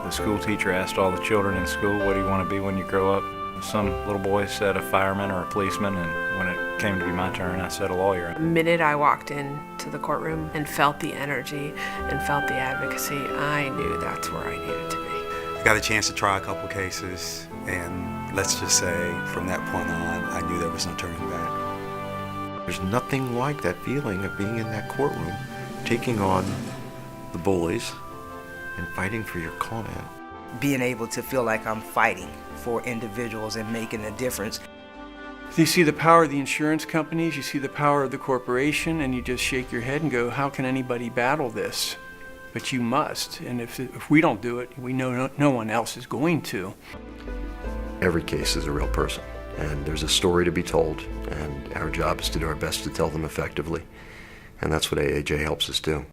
The school teacher asked all the children in school, what do you want to be when you grow up? Some little boy said a fireman or a policeman, and when it came to be my turn, I said a lawyer. The minute I walked into the courtroom and felt the energy and felt the advocacy, I knew that's where I needed to be. I got a chance to try a couple cases, and let's just say from that point on, I knew there was no turning back. There's nothing like that feeling of being in that courtroom, taking on the bullies and fighting for your client. Being able to feel like I'm fighting for individuals and making a difference. You see the power of the insurance companies, you see the power of the corporation, and you just shake your head and go, how can anybody battle this? But you must, and if we don't do it, we know no one else is going to. Every case is a real person, and there's a story to be told, and our job is to do our best to tell them effectively, and that's what AAJ helps us do.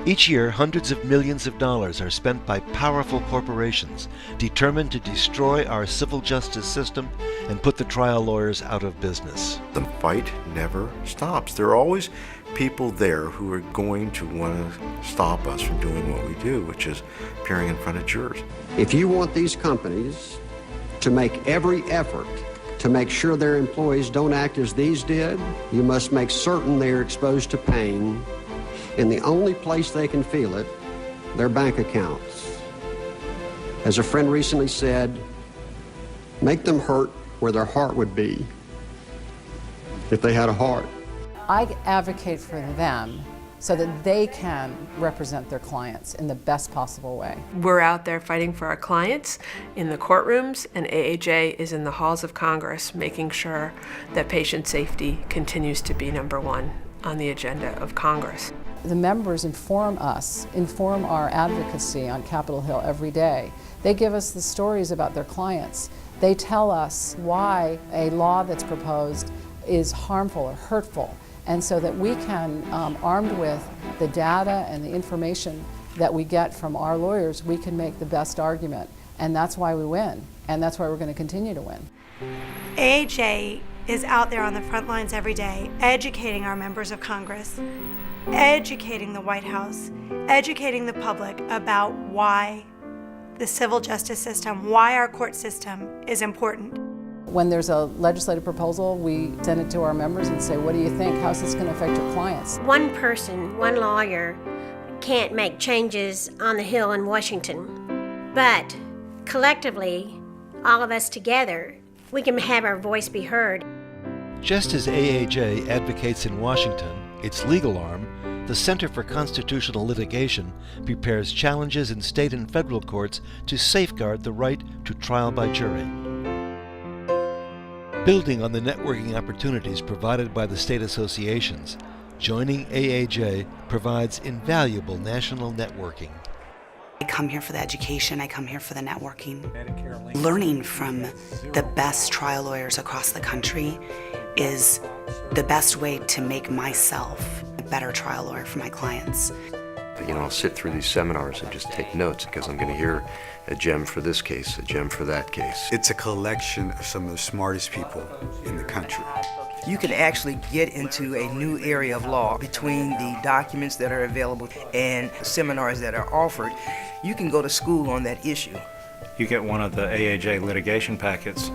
Each year, hundreds of millions of dollars are spent by powerful corporations determined to destroy our civil justice system and put the trial lawyers out of business. The fight never stops. There are always people there who are going to want to stop us from doing what we do, which is appearing in front of jurors. If you want these companies to make every effort to make sure their employees don't act as these did, you must make certain they are exposed to pain in the only place they can feel it, their bank accounts. As a friend recently said, make them hurt where their heart would be if they had a heart. I advocate for them so that they can represent their clients in the best possible way. We're out there fighting for our clients in the courtrooms, and AAJ is in the halls of Congress making sure that patient safety continues to be number one on the agenda of Congress. The members inform us, inform our advocacy on Capitol Hill every day. They give us the stories about their clients. They tell us why a law that's proposed is harmful or hurtful, and so that we can, armed with the data and the information that we get from our lawyers, we can make the best argument. And that's why we win, and that's why we're going to continue to win. AAJ is out there on the front lines every day, educating our members of Congress, educating the White House, educating the public about why the civil justice system, why our court system is important. When there's a legislative proposal, we send it to our members and say, what do you think? How's this going to affect your clients? One person, one lawyer, can't make changes on the Hill in Washington, but collectively, all of us together, we can have our voice be heard. Just as AAJ advocates in Washington, its legal arm, the Center for Constitutional Litigation, prepares challenges in state and federal courts to safeguard the right to trial by jury. Building on the networking opportunities provided by the state associations, joining AAJ provides invaluable national networking. I come here for the education, I come here for the networking. Learning from the best trial lawyers across the country is the best way to make myself a better trial lawyer for my clients. I'll sit through these seminars and just take notes because I'm going to hear a gem for this case, a gem for that case. It's a collection of some of the smartest people in the country. You can actually get into a new area of law between the documents that are available and seminars that are offered. You can go to school on that issue. You get one of the AAJ litigation packets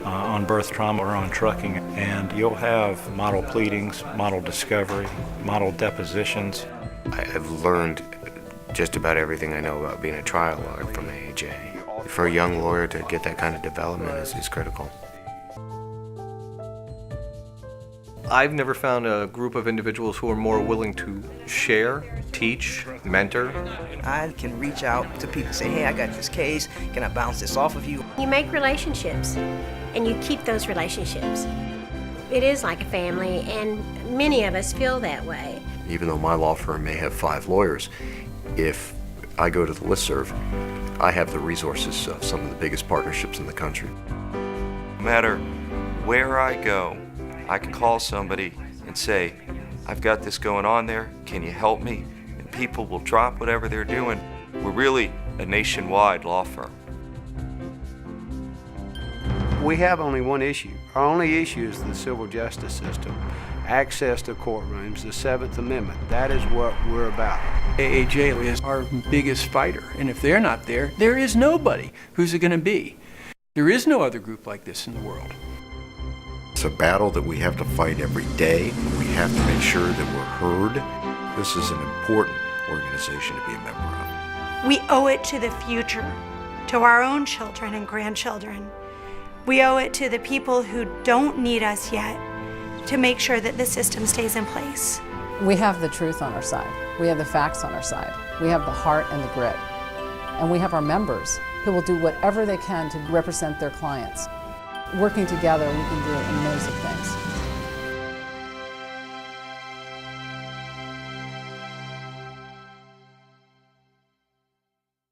on birth trauma or on trucking, and you'll have model pleadings, model discovery, model depositions. I've learned just about everything I know about being a trial lawyer from AAJ. For a young lawyer to get that kind of development is critical. I've never found a group of individuals who are more willing to share, teach, mentor. I can reach out to people and say, hey, I got this case, can I bounce this off of you? You make relationships, and you keep those relationships. It is like a family, and many of us feel that way. Even though my law firm may have 5 lawyers, if I go to the listserv, I have the resources of some of the biggest partnerships in the country. No matter where I go, I can call somebody and say, I've got this going on there, can you help me? And people will drop whatever they're doing. We're really a nationwide law firm. We have only one issue. Our only issue is the civil justice system. access to courtrooms, the 7th Amendment. That is what we're about. AAJ is our biggest fighter, and if they're not there, there is nobody. Who's it going to be? There is no other group like this in the world. It's a battle that we have to fight every day. We have to make sure that we're heard. This is an important organization to be a member of. We owe it to the future, to our own children and grandchildren. We owe it to the people who don't need us yet to make sure that the system stays in place. We have the truth on our side. We have the facts on our side. We have the heart and the grit. And we have our members who will do whatever they can to represent their clients. Working together, we can do amazing things.